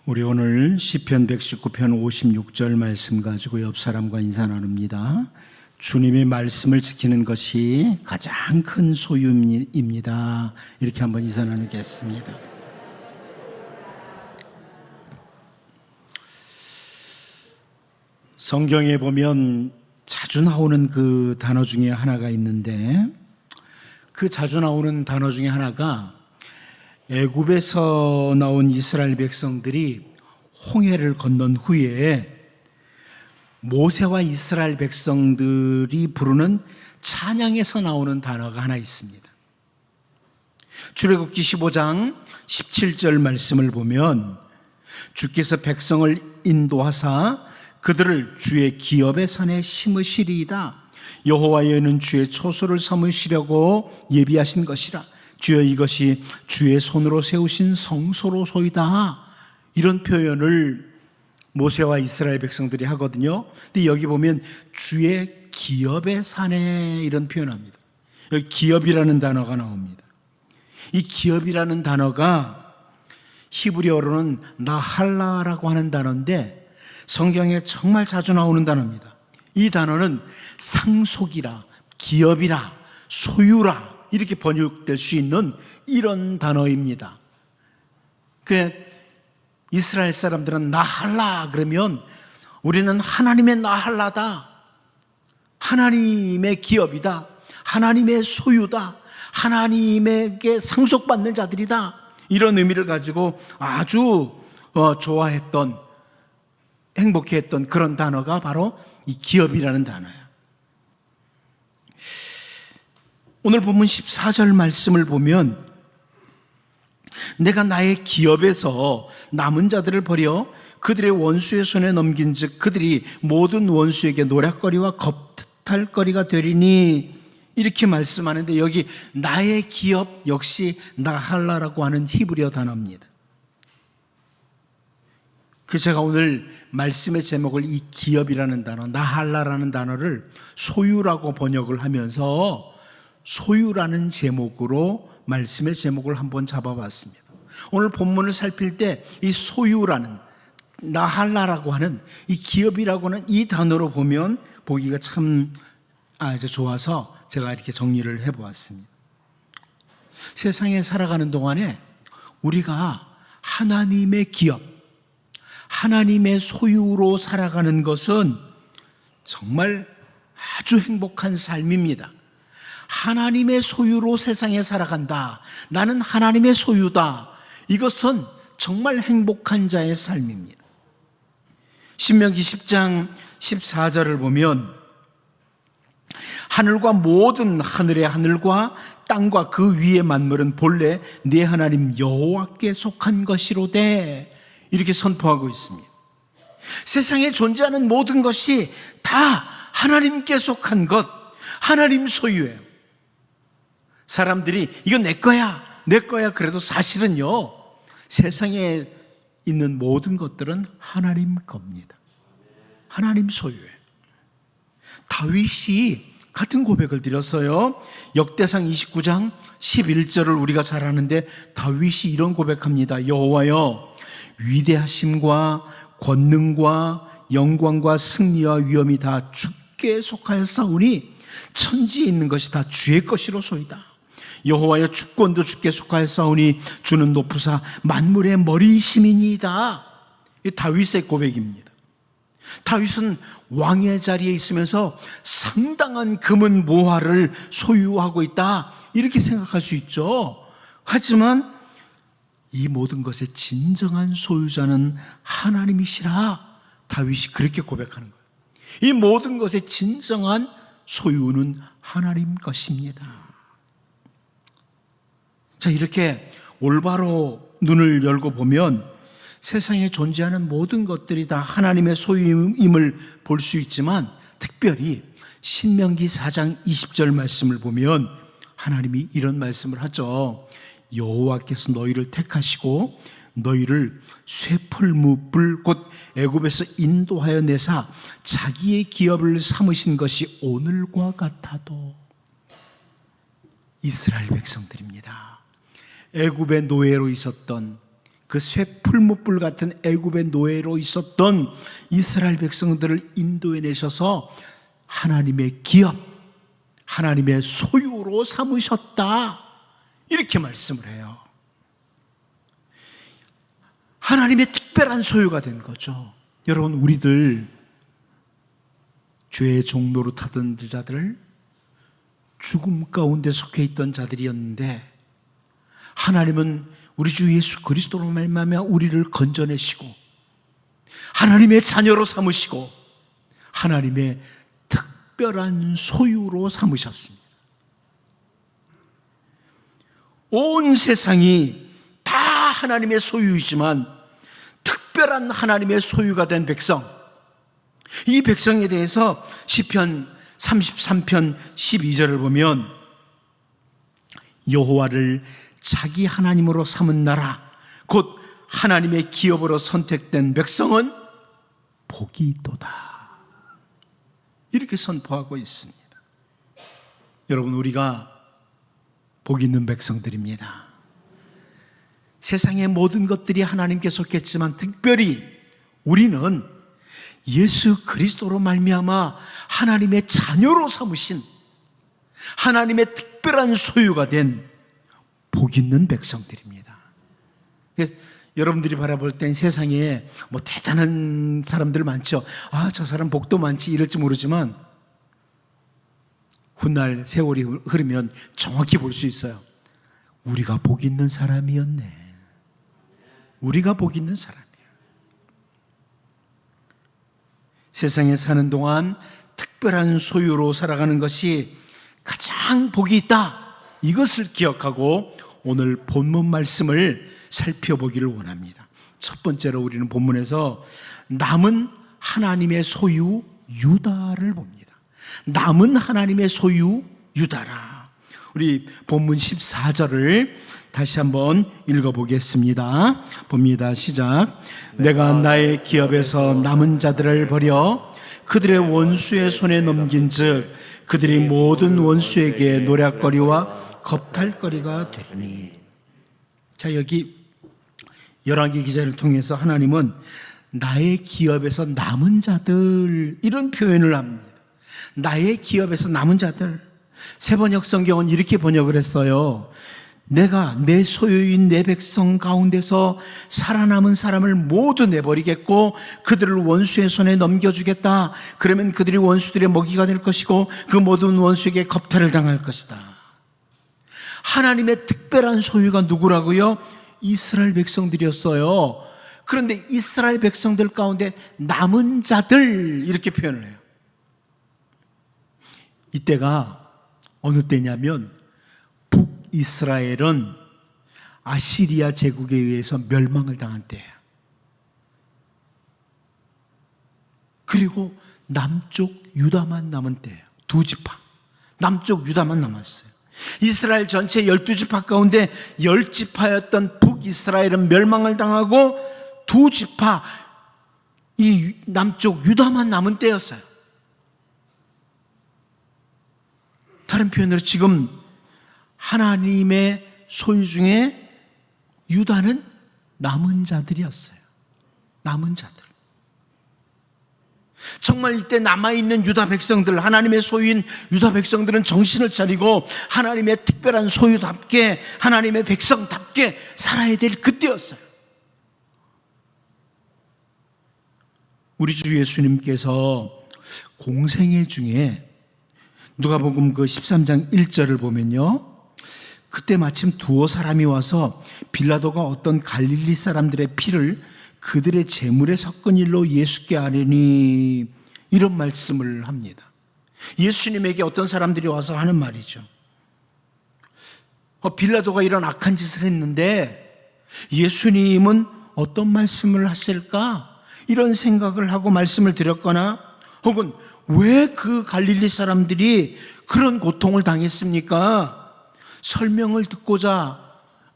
우리 오늘 시편 119편 56절 말씀 가지고 옆 사람과 인사 나눕니다. 주님의 말씀을 지키는 것이 가장 큰 소유입니다. 이렇게 한번 인사 나누겠습니다. 성경에 보면 자주 나오는 그 단어 중에 하나가 있는데, 그 자주 나오는 단어 중에 하나가 애굽에서 나온 이스라엘 백성들이 홍해를 건넌 후에 모세와 이스라엘 백성들이 부르는 찬양에서 나오는 단어가 하나 있습니다. 출애굽기 15장 17절 말씀을 보면 주께서 백성을 인도하사 그들을 주의 기업의 산에 심으시리이다. 여호와여는 주의 초소를 삼으시려고 예비하신 것이라. 주여 이것이 주의 손으로 세우신 성소로소이다. 이런 표현을 모세와 이스라엘 백성들이 하거든요. 근데 여기 보면 주의 기업의 산에 이런 표현합니다. 여기 기업이라는 단어가 나옵니다. 이 기업이라는 단어가 히브리어로는 나할라라고 하는 단어인데 성경에 정말 자주 나오는 단어입니다. 이 단어는 상속이라, 기업이라, 소유라 이렇게 번역될 수 있는 이런 단어입니다. 이스라엘 사람들은 나할라 그러면 우리는 하나님의 나할라다, 하나님의 기업이다, 하나님의 소유다, 하나님에게 상속받는 자들이다, 이런 의미를 가지고 아주 좋아했던, 행복해했던 그런 단어가 바로 이 기업이라는 단어예요. 오늘 본문 14절 말씀을 보면 내가 나의 기업에서 남은 자들을 버려 그들의 원수의 손에 넘긴 즉 그들이 모든 원수에게 노략거리와 겁탈거리가 되리니 이렇게 말씀하는데 여기 나의 기업 역시 나할라라고 하는 히브리어 단어입니다. 제가 오늘 말씀의 제목을 이 기업이라는 단어, 나할라라는 단어를 소유라고 번역을 하면서 소유라는 제목으로 말씀의 제목을 한번 잡아봤습니다. 오늘 본문을 살필 때 이 소유라는, 나할라라고 하는 이 기업이라고 하는 이 단어로 보면 보기가 참 좋아서 제가 이렇게 정리를 해보았습니다. 세상에 살아가는 동안에 우리가 하나님의 기업, 하나님의 소유로 살아가는 것은 정말 아주 행복한 삶입니다. 하나님의 소유로 세상에 살아간다, 나는 하나님의 소유다, 이것은 정말 행복한 자의 삶입니다. 신명기 10장 14절을 보면 하늘과 모든 하늘의 하늘과 땅과 그 위의 만물은 본래 네 하나님 여호와께 속한 것이로되 이렇게 선포하고 있습니다. 세상에 존재하는 모든 것이 다 하나님께 속한 것, 하나님 소유예요. 사람들이 이건 내 거야, 내 거야 그래도 사실은요, 세상에 있는 모든 것들은 하나님 겁니다. 하나님 소유예요. 다윗이 같은 고백을 드렸어요. 역대상 29장 11절을 우리가 잘 아는데 다윗이 이런 고백합니다. 여호와여, 위대하심과 권능과 영광과 승리와 위엄이 다 주께 속하였사오니 천지에 있는 것이 다 주의 것이로소이다. 여호와여, 주권도 주께 속하였사오니 주는 높으사 만물의 머리이심이니이다. 이 다윗의 고백입니다. 다윗은 왕의 자리에 있으면서 상당한 금은 모화를 소유하고 있다, 이렇게 생각할 수 있죠. 하지만 이 모든 것의 진정한 소유자는 하나님이시라, 다윗이 그렇게 고백하는 거예요. 이 모든 것의 진정한 소유는 하나님 것입니다. 자, 이렇게 올바로 눈을 열고 보면 세상에 존재하는 모든 것들이 다 하나님의 소유임을 볼 수 있지만 특별히 신명기 4장 20절 말씀을 보면 하나님이 이런 말씀을 하죠. 여호와께서 너희를 택하시고 너희를 쇠풀무불 곧 애굽에서 인도하여 내사 자기의 기업을 삼으신 것이 오늘과 같아도. 이스라엘 백성들입니다. 애굽의 노예로 있었던 그 쇠풀무불 같은 애굽의 노예로 있었던 이스라엘 백성들을 인도해 내셔서 하나님의 기업, 하나님의 소유로 삼으셨다, 이렇게 말씀을 해요. 하나님의 특별한 소유가 된 거죠. 여러분, 우리들 죄의 종로로 타던 자들, 죽음 가운데 속해 있던 자들이었는데 하나님은 우리 주 예수 그리스도로 말미암아 우리를 건져내시고 하나님의 자녀로 삼으시고 하나님의 특별한 소유로 삼으셨습니다. 온 세상이 다 하나님의 소유이지만 특별한 하나님의 소유가 된 백성, 이 백성에 대해서 시편 33편 12절을 보면 여호와를 자기 하나님으로 삼은 나라, 곧 하나님의 기업으로 선택된 백성은 복이 있도다, 이렇게 선포하고 있습니다. 여러분, 우리가 복 있는 백성들입니다. 세상의 모든 것들이 하나님께 속했지만 특별히 우리는 예수 그리스도로 말미암아 하나님의 자녀로 삼으신 하나님의 특별한 소유가 된 복 있는 백성들입니다. 그래서 여러분들이 바라볼 땐 세상에 뭐 대단한 사람들 많죠. 아, 저 사람 복도 많지 이럴지 모르지만 훗날 세월이 흐르면 정확히 볼 수 있어요. 우리가 복 있는 사람이었네. 우리가 복 있는 사람이에요. 세상에 사는 동안 특별한 소유로 살아가는 것이 가장 복이 있다, 이것을 기억하고 오늘 본문 말씀을 살펴보기를 원합니다. 첫 번째로 우리는 본문에서 남은 하나님의 소유 유다를 봅니다. 남은 하나님의 소유 유다라. 우리 본문 14절을 다시 한번 읽어보겠습니다. 봅니다. 시작. 내가 나의 기업에서 남은 자들을 버려 그들의 원수의 손에 넘긴 즉 그들이 모든 원수에게 노략거리와 겁탈거리가 되리니. 자, 여기 열왕기 기자를 통해서 하나님은 나의 기업에서 남은 자들, 이런 표현을 합니다. 나의 기업에서 남은 자들. 세번역 성경은 이렇게 번역을 했어요. 내가 내 소유인 내 백성 가운데서 살아남은 사람을 모두 내버리겠고 그들을 원수의 손에 넘겨주겠다. 그러면 그들이 원수들의 먹이가 될 것이고 그 모든 원수에게 겁탈을 당할 것이다. 하나님의 특별한 소유가 누구라고요? 이스라엘 백성들이었어요. 그런데 이스라엘 백성들 가운데 남은 자들, 이렇게 표현을 해요. 이때가 어느 때냐면 북이스라엘은 아시리아 제국에 의해서 멸망을 당한 때예요. 그리고 남쪽 유다만 남은 때예요. 두 지파, 남쪽 유다만 남았어요. 이스라엘 전체 12지파 가운데 10지파였던 북이스라엘은 멸망을 당하고 두 지파, 이 남쪽 유다만 남은 때였어요. 다른 표현으로 지금 하나님의 소유 중에 유다는 남은 자들이었어요. 남은 자들. 정말 이때 남아있는 유다 백성들, 하나님의 소유인 유다 백성들은 정신을 차리고 하나님의 특별한 소유답게, 하나님의 백성답게 살아야 될 그때였어요. 우리 주 예수님께서 공생애 중에 누가복음 그 13장 1절을 보면요, 그때 마침 두어 사람이 와서 빌라도가 어떤 갈릴리 사람들의 피를 그들의 제물에 섞은 일로 예수께 아뢰니, 이런 말씀을 합니다. 예수님에게 어떤 사람들이 와서 하는 말이죠. 빌라도가 이런 악한 짓을 했는데 예수님은 어떤 말씀을 하실까? 이런 생각을 하고 말씀을 드렸거나, 혹은 왜 그 갈릴리 사람들이 그런 고통을 당했습니까? 설명을 듣고자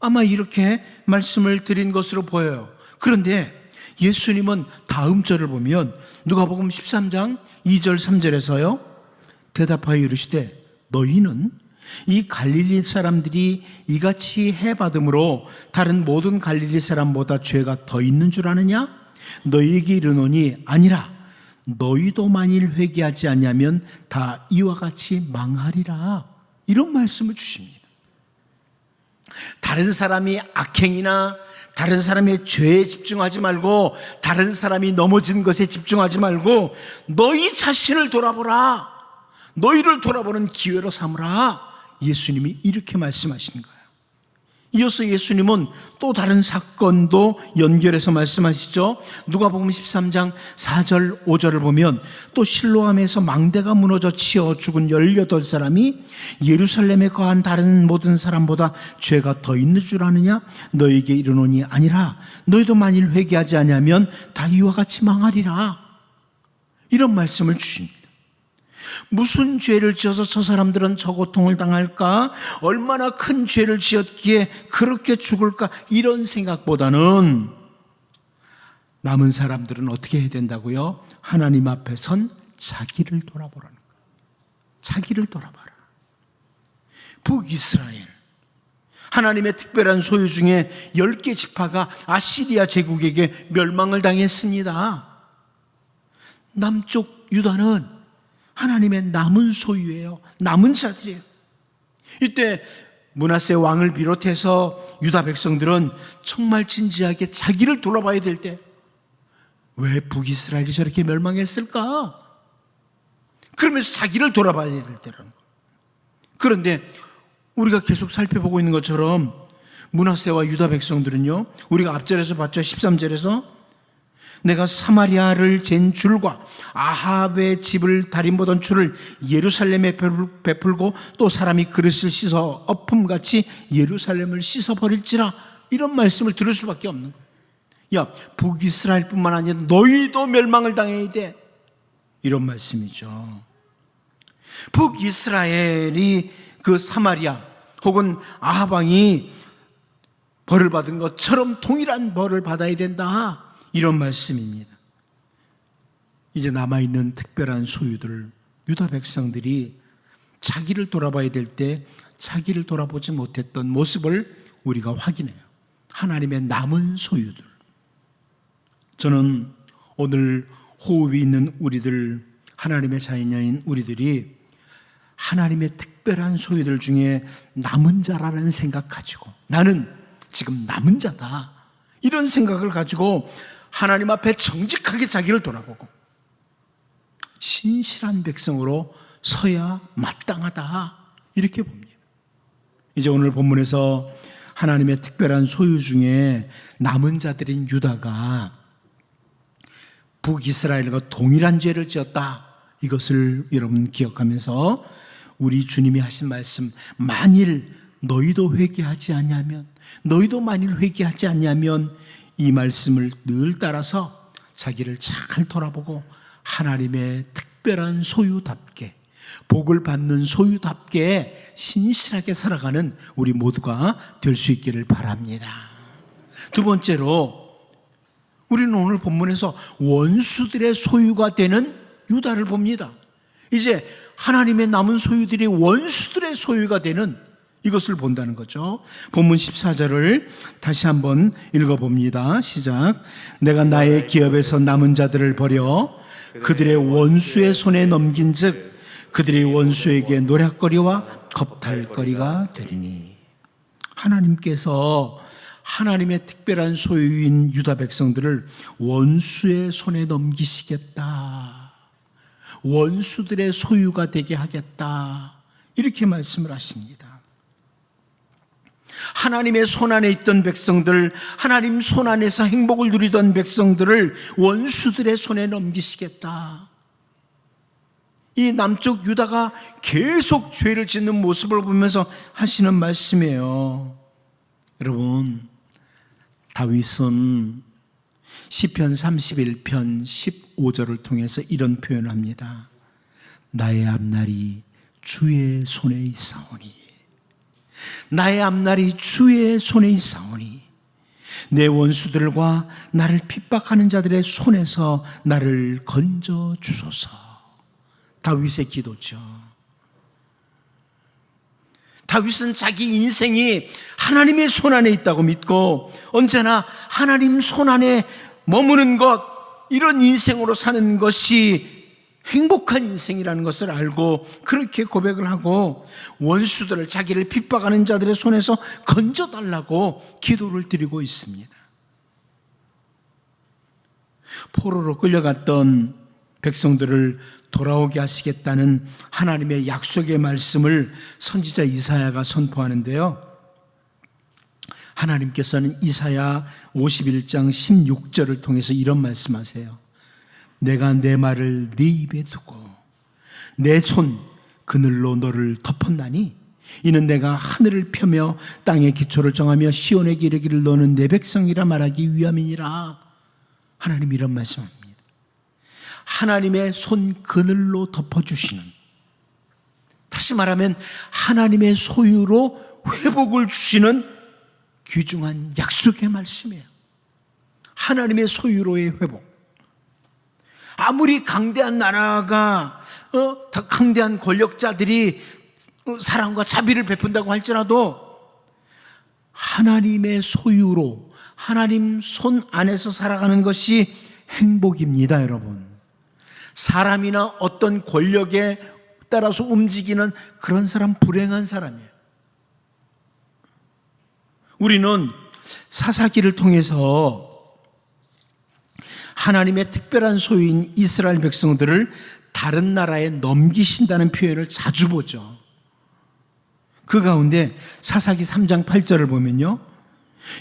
아마 이렇게 말씀을 드린 것으로 보여요. 그런데 예수님은 다음 절을 보면 누가복음 13장 2절 3절에서요 대답하여 이르시되 너희는 이 갈릴리 사람들이 이같이 해받음으로 다른 모든 갈릴리 사람보다 죄가 더 있는 줄 아느냐? 너희에게 이르노니 아니라 너희도 만일 회개하지 아니하면 다 이와 같이 망하리라. 이런 말씀을 주십니다. 다른 사람이 악행이나 다른 사람의 죄에 집중하지 말고 다른 사람이 넘어진 것에 집중하지 말고 너희 자신을 돌아보라. 너희를 돌아보는 기회로 삼으라. 예수님이 이렇게 말씀하시는 거예요. 이어서 예수님은 또 다른 사건도 연결해서 말씀하시죠. 누가복음 13장 4절 5절을 보면 또 실로암에서 망대가 무너져 치어 죽은 18사람이 예루살렘에 거한 다른 모든 사람보다 죄가 더 있는 줄 아느냐? 너에게 이르노니 아니라 너희도 만일 회개하지 아니하면 다 이와 같이 망하리라. 이런 말씀을 주십니다. 무슨 죄를 지어서 저 사람들은 저 고통을 당할까? 얼마나 큰 죄를 지었기에 그렇게 죽을까? 이런 생각보다는 남은 사람들은 어떻게 해야 된다고요? 하나님 앞에 선 자기를 돌아보라는 거예요. 자기를 돌아봐라. 북이스라엘, 하나님의 특별한 소유 중에 10개 지파가 아시리아 제국에게 멸망을 당했습니다. 남쪽 유다는 하나님의 남은 소유예요. 남은 자들이에요. 이때 므낫세 왕을 비롯해서 유다 백성들은 정말 진지하게 자기를 돌아봐야 될 때 왜 북이스라엘이 저렇게 멸망했을까? 그러면서 자기를 돌아봐야 될 때라는 거예요. 그런데 우리가 계속 살펴보고 있는 것처럼 므낫세와 유다 백성들은요, 우리가 앞절에서 봤죠. 13절에서 내가 사마리아를 잰 줄과 아합의 집을 다림보던 줄을 예루살렘에 베풀고 또 사람이 그릇을 씻어 엎음같이 예루살렘을 씻어버릴지라. 이런 말씀을 들을 수밖에 없는 거예요. 야, 북이스라엘뿐만 아니라 너희도 멸망을 당해야 돼. 이런 말씀이죠. 북이스라엘이 그 사마리아 혹은 아합 왕이 벌을 받은 것처럼 동일한 벌을 받아야 된다. 이런 말씀입니다. 이제 남아있는 특별한 소유들, 유다 백성들이 자기를 돌아봐야 될 때 자기를 돌아보지 못했던 모습을 우리가 확인해요. 하나님의 남은 소유들. 저는 오늘 호흡이 있는 우리들, 하나님의 자녀인 우리들이 하나님의 특별한 소유들 중에 남은 자라는 생각 가지고, 나는 지금 남은 자다, 이런 생각을 가지고 하나님 앞에 정직하게 자기를 돌아보고 신실한 백성으로 서야 마땅하다, 이렇게 봅니다. 이제 오늘 본문에서 하나님의 특별한 소유 중에 남은 자들인 유다가 북이스라엘과 동일한 죄를 지었다, 이것을 여러분 기억하면서 우리 주님이 하신 말씀, 만일 너희도 회개하지 아니하면, 너희도 만일 회개하지 아니하면, 이 말씀을 늘 따라서 자기를 잘 돌아보고 하나님의 특별한 소유답게, 복을 받는 소유답게 신실하게 살아가는 우리 모두가 될 수 있기를 바랍니다. 두 번째로, 우리는 오늘 본문에서 원수들의 소유가 되는 유다를 봅니다. 이제 하나님의 남은 소유들이 원수들의 소유가 되는 이것을 본다는 거죠. 본문 14절을 다시 한번 읽어봅니다. 시작. 내가 나의 기업에서 남은 자들을 버려 그들의 원수의 손에 넘긴 즉 그들이 원수에게 노략거리와 겁탈거리가 되리니. 하나님께서 하나님의 특별한 소유인 유다 백성들을 원수의 손에 넘기시겠다, 원수들의 소유가 되게 하겠다, 이렇게 말씀을 하십니다. 하나님의 손안에 있던 백성들, 하나님 손안에서 행복을 누리던 백성들을 원수들의 손에 넘기시겠다. 이 남쪽 유다가 계속 죄를 짓는 모습을 보면서 하시는 말씀이에요. 여러분, 다윗은 시편 31편 15절을 통해서 이런 표현을 합니다. 나의 앞날이 주의 손에 있사오니, 나의 앞날이 주의 손에 있사오니 내 원수들과 나를 핍박하는 자들의 손에서 나를 건져 주소서. 다윗의 기도죠. 다윗은 자기 인생이 하나님의 손안에 있다고 믿고 언제나 하나님 손안에 머무는 것, 이런 인생으로 사는 것이 행복한 인생이라는 것을 알고 그렇게 고백을 하고 원수들을, 자기를 핍박하는 자들의 손에서 건져달라고 기도를 드리고 있습니다. 포로로 끌려갔던 백성들을 돌아오게 하시겠다는 하나님의 약속의 말씀을 선지자 이사야가 선포하는데요, 하나님께서는 이사야 51장 16절을 통해서 이런 말씀하세요. 내가 내 말을 네 입에 두고 내 손 그늘로 너를 덮었나니 이는 내가 하늘을 펴며 땅의 기초를 정하며 시온의 기르기를 너는 내 백성이라 말하기 위함이니라. 하나님 이런 말씀합니다. 하나님의 손 그늘로 덮어주시는, 다시 말하면 하나님의 소유로 회복을 주시는 귀중한 약속의 말씀이에요. 하나님의 소유로의 회복. 아무리 강대한 나라가 강대한 권력자들이 사랑과 자비를 베푼다고 할지라도 하나님의 소유로 하나님 손 안에서 살아가는 것이 행복입니다, 여러분. 사람이나 어떤 권력에 따라서 움직이는 그런 사람 불행한 사람이에요. 우리는 사사기를 통해서 하나님의 특별한 소유인 이스라엘 백성들을 다른 나라에 넘기신다는 표현을 자주 보죠. 그 가운데 사사기 3장 8절을 보면요,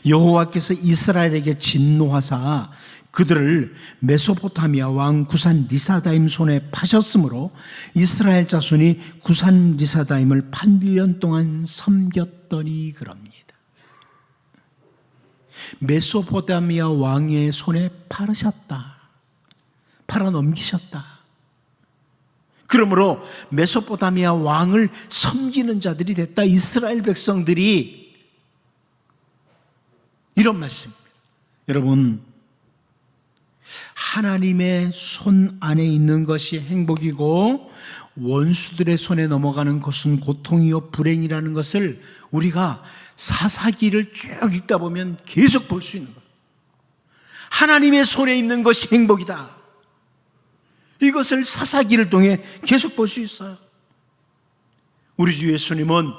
여호와께서 이스라엘에게 진노하사 그들을 메소포타미아 왕 구산 리사다임 손에 파셨으므로 이스라엘 자손이 구산 리사다임을 8년 동안 섬겼더니 그럽니다. 메소포타미아 왕의 손에 팔으셨다, 팔아 넘기셨다. 그러므로 메소포타미아 왕을 섬기는 자들이 됐다. 이스라엘 백성들이, 이런 말씀입니다. 여러분, 하나님의 손 안에 있는 것이 행복이고 원수들의 손에 넘어가는 것은 고통이요 불행이라는 것을 우리가 사사기를 쭉 읽다 보면 계속 볼 수 있는 거예요. 하나님의 손에 있는 것이 행복이다. 이것을 사사기를 통해 계속 볼 수 있어요. 우리 주 예수님은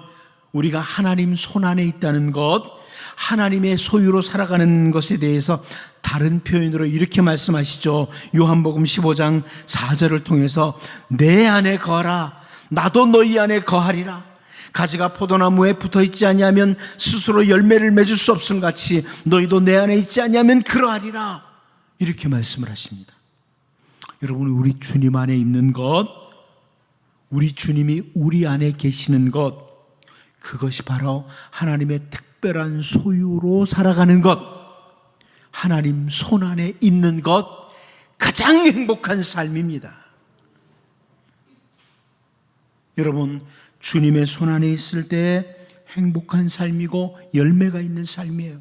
우리가 하나님 손 안에 있다는 것, 하나님의 소유로 살아가는 것에 대해서 다른 표현으로 이렇게 말씀하시죠. 요한복음 15장 4절을 통해서 내 안에 거하라, 나도 너희 안에 거하리라. 가지가 포도나무에 붙어있지 아니하면 스스로 열매를 맺을 수 없음 같이 너희도 내 안에 있지 아니하면 그러하리라. 이렇게 말씀을 하십니다. 여러분, 우리 주님 안에 있는 것, 우리 주님이 우리 안에 계시는 것, 그것이 바로 하나님의 특별한 소유로 살아가는 것, 하나님 손 안에 있는 것, 가장 행복한 삶입니다. 여러분, 주님의 손 안에 있을 때 행복한 삶이고 열매가 있는 삶이에요.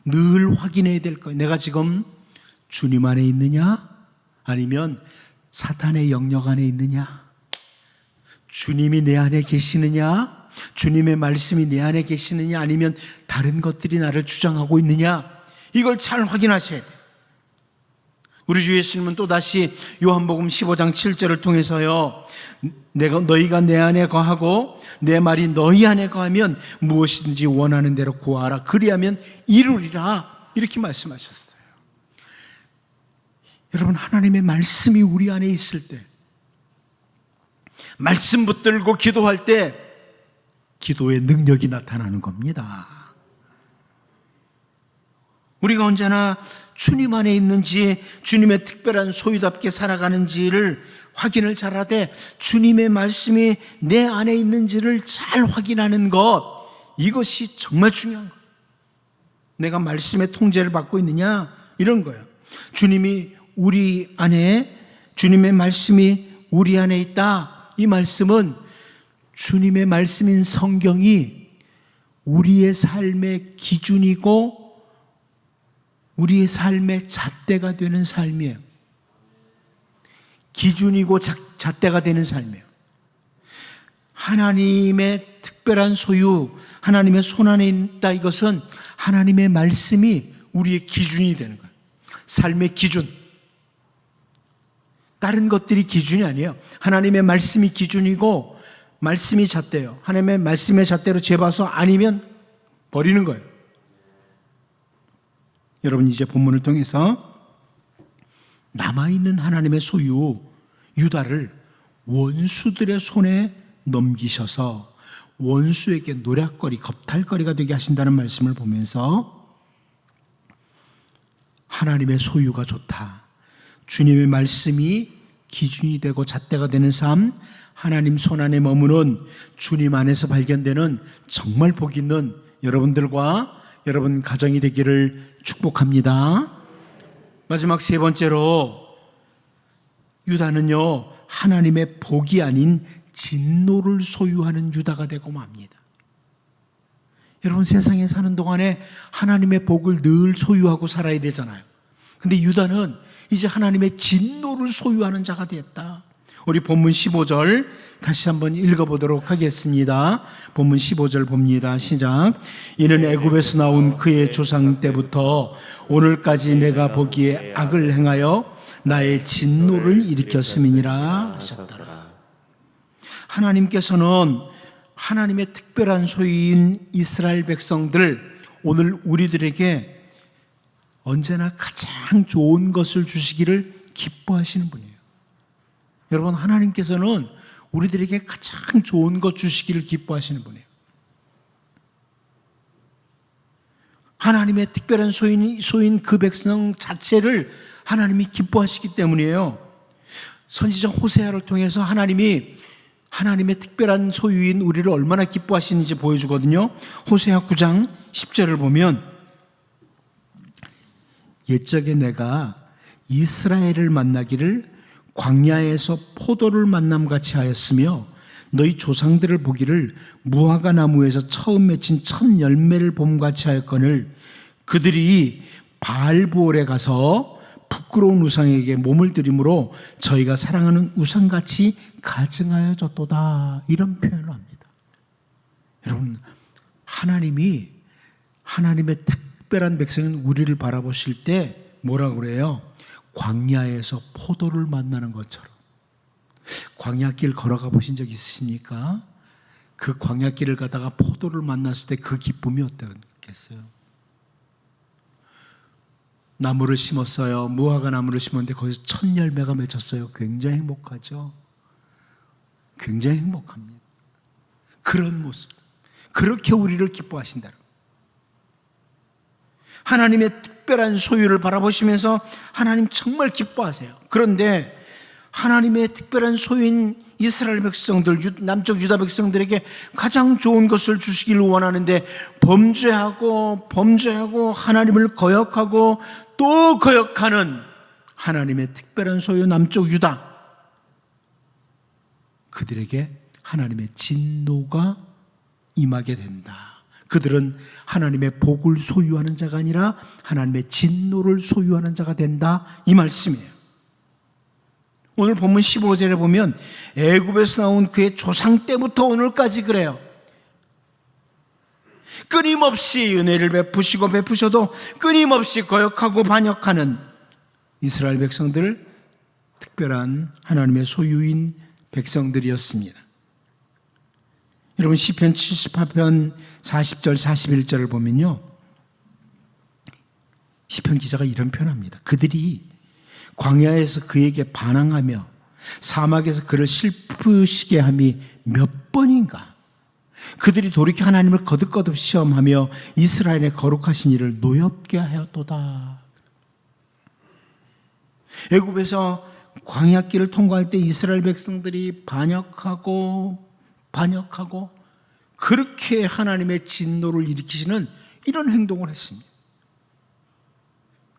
늘 확인해야 될 거예요. 내가 지금 주님 안에 있느냐, 아니면 사탄의 영역 안에 있느냐, 주님이 내 안에 계시느냐, 주님의 말씀이 내 안에 계시느냐, 아니면 다른 것들이 나를 주장하고 있느냐, 이걸 잘 확인하셔야 돼요. 우리 주 예수님은 또다시 요한복음 15장 7절을 통해서요, 너희가 내 안에 거하고 내 말이 너희 안에 거하면 무엇이든지 원하는 대로 구하라, 그리하면 이루리라, 이렇게 말씀하셨어요. 여러분, 하나님의 말씀이 우리 안에 있을 때, 말씀 붙들고 기도할 때 기도의 능력이 나타나는 겁니다. 우리가 언제나 주님 안에 있는지, 주님의 특별한 소유답게 살아가는지를 확인을 잘하되 주님의 말씀이 내 안에 있는지를 잘 확인하는 것, 이것이 정말 중요한 거예요. 내가 말씀의 통제를 받고 있느냐, 이런 거예요. 주님이 우리 안에, 주님의 말씀이 우리 안에 있다. 이 말씀은 주님의 말씀인 성경이 우리의 삶의 기준이고 우리의 삶의 잣대가 되는 삶이에요. 기준이고 잣대가 되는 삶이에요. 하나님의 특별한 소유, 하나님의 손안에 있다. 이것은 하나님의 말씀이 우리의 기준이 되는 거예요. 삶의 기준. 다른 것들이 기준이 아니에요. 하나님의 말씀이 기준이고 말씀이 잣대예요. 하나님의 말씀의 잣대로 재봐서 아니면 버리는 거예요. 여러분, 이제 본문을 통해서 남아있는 하나님의 소유 유다를 원수들의 손에 넘기셔서 원수에게 노략거리, 겁탈거리가 되게 하신다는 말씀을 보면서 하나님의 소유가 좋다. 주님의 말씀이 기준이 되고 잣대가 되는 삶, 하나님 손안에 머무는 주님 안에서 발견되는 정말 복 있는 여러분들과 여러분 가정이 되기를 축복합니다. 마지막 세 번째로 유다는요, 하나님의 복이 아닌 진노를 소유하는 유다가 되고 맙니다. 여러분, 세상에 사는 동안에 하나님의 복을 늘 소유하고 살아야 되잖아요. 근데 유다는 이제 하나님의 진노를 소유하는 자가 되었다. 우리 본문 15절 다시 한번 읽어보도록 하겠습니다. 본문 15절 봅니다. 시작. 이는 애굽에서 나온 그의 조상 때부터 오늘까지 내가 보기에 악을 행하여 나의 진노를 일으켰음이니라 하셨더라. 하나님께서는 하나님의 특별한 소유인 이스라엘 백성들, 오늘 우리들에게 언제나 가장 좋은 것을 주시기를 기뻐하시는 분이에요. 여러분, 하나님께서는 우리들에게 가장 좋은 것 주시기를 기뻐하시는 분이에요. 하나님의 특별한 소유인 그 백성 자체를 하나님이 기뻐하시기 때문이에요. 선지자 호세아를 통해서 하나님이 하나님의 특별한 소유인 우리를 얼마나 기뻐하시는지 보여주거든요. 호세아 9장 10절을 보면 옛적에 내가 이스라엘을 만나기를 광야에서 포도를 만남같이 하였으며 너희 조상들을 보기를 무화과 나무에서 처음 맺힌 첫 열매를 봄같이 하였거늘 그들이 바알브올에 가서 부끄러운 우상에게 몸을 들이므로 저희가 사랑하는 우상같이 가증하여졌도다. 이런 표현을 합니다. 여러분, 하나님이 하나님의 특별한 백성인 우리를 바라보실 때 뭐라고 그래요? 광야에서 포도를 만나는 것처럼. 광야길 걸어가 보신 적 있으십니까? 그 광야길을 가다가 포도를 만났을 때 그 기쁨이 어땠겠어요? 나무를 심었어요. 무화과 나무를 심었는데 거기서 첫 열매가 맺혔어요. 굉장히 행복하죠? 굉장히 행복합니다. 그런 모습, 그렇게 우리를 기뻐하신다. 하나님의 특별한 소유를 바라보시면서 하나님 정말 기뻐하세요. 그런데 하나님의 특별한 소유인 이스라엘 백성들, 남쪽 유다 백성들에게 가장 좋은 것을 주시기를 원하는데 범죄하고 하나님을 거역하고 또 거역하는 하나님의 특별한 소유 남쪽 유다, 그들에게 하나님의 진노가 임하게 된다. 그들은 하나님의 복을 소유하는 자가 아니라 하나님의 진노를 소유하는 자가 된다. 이 말씀이에요. 오늘 본문 15절에 보면 애굽에서 나온 그의 조상 때부터 오늘까지 그래요. 끊임없이 은혜를 베푸셔도 끊임없이 거역하고 반역하는 이스라엘 백성들, 특별한 하나님의 소유인 백성들이었습니다. 여러분, 시편 78편 40절 41절을 보면요, 시편 기자가 이런 표현합니다. 그들이 광야에서 그에게 반항하며 사막에서 그를 슬프시게 함이 몇 번인가. 그들이 돌이켜 하나님을 거듭거듭 시험하며 이스라엘의 거룩하신 이를 노엽게 하였도다. 애굽에서 광야길을 통과할 때 이스라엘 백성들이 반역하고 그렇게 하나님의 진노를 일으키시는 이런 행동을 했습니다.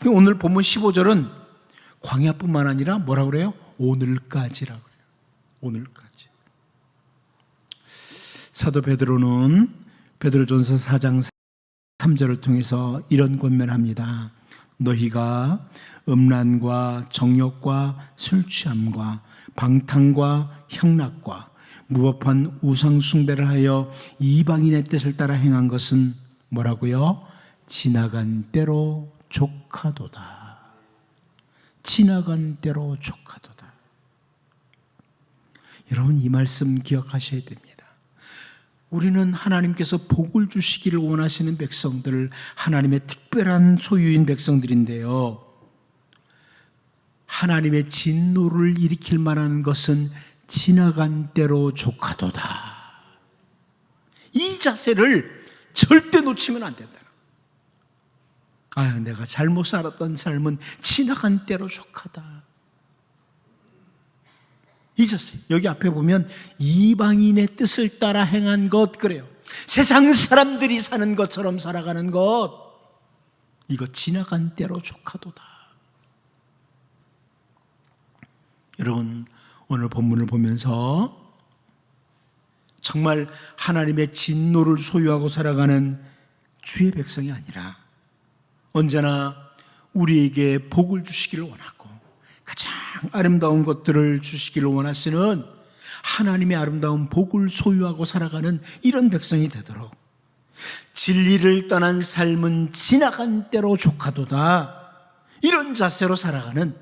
오늘 본문 15절은 광야뿐만 아니라 뭐라고 그래요? 오늘까지라고 그래요. 오늘까지. 사도 베드로는 베드로전서 4장 3절을 통해서 이런 권면합니다. 너희가 음란과 정욕과 술 취함과 방탕과 향락과 무법한 우상 숭배를 하여 이방인의 뜻을 따라 행한 것은 뭐라고요? 지나간 때로 족하도다. 지나간 때로 족하도다. 여러분, 이 말씀 기억하셔야 됩니다. 우리는 하나님께서 복을 주시기를 원하시는 백성들, 하나님의 특별한 소유인 백성들인데요, 하나님의 진노를 일으킬 만한 것은 지나간 때로 족하도다. 이 자세를 절대 놓치면 안 된다. 아유, 내가 잘못 살았던 삶은 지나간 때로 족하다. 이 자세, 여기 앞에 보면 이방인의 뜻을 따라 행한 것, 그래요. 세상 사람들이 사는 것처럼 살아가는 것, 이거 지나간 때로 족하도다. 여러분, 오늘 본문을 보면서 정말 하나님의 진노를 소유하고 살아가는 주의 백성이 아니라 언제나 우리에게 복을 주시기를 원하고 가장 아름다운 것들을 주시기를 원하시는 하나님의 아름다운 복을 소유하고 살아가는 이런 백성이 되도록, 진리를 떠난 삶은 지나간 때로 족하도다, 이런 자세로 살아가는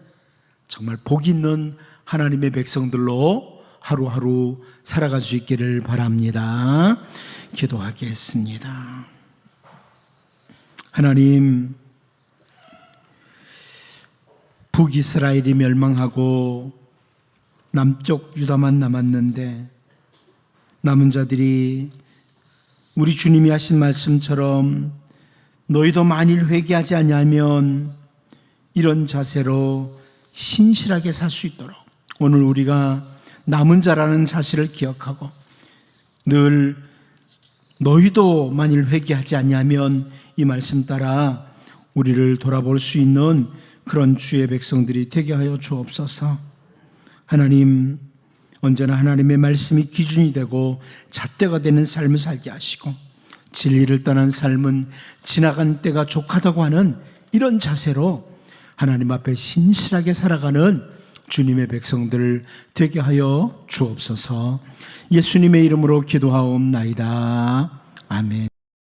정말 복 있는 하나님의 백성들로 하루하루 살아갈 수 있기를 바랍니다. 기도하겠습니다. 하나님, 북이스라엘이 멸망하고 남쪽 유다만 남았는데, 남은 자들이 우리 주님이 하신 말씀처럼 너희도 만일 회개하지 아니하면 이런 자세로 신실하게 살 수 있도록 오늘 우리가 남은 자라는 사실을 기억하고, 늘 너희도 만일 회개하지 아니하면 이 말씀 따라 우리를 돌아볼 수 있는 그런 주의 백성들이 되게 하여 주옵소서. 하나님, 언제나 하나님의 말씀이 기준이 되고 잣대가 되는 삶을 살게 하시고, 진리를 떠난 삶은 지나간 때가 족하다고 하는 이런 자세로 하나님 앞에 신실하게 살아가는 주님의 백성들 되게 하여 주옵소서. 예수님의 이름으로 기도하옵나이다. 아멘.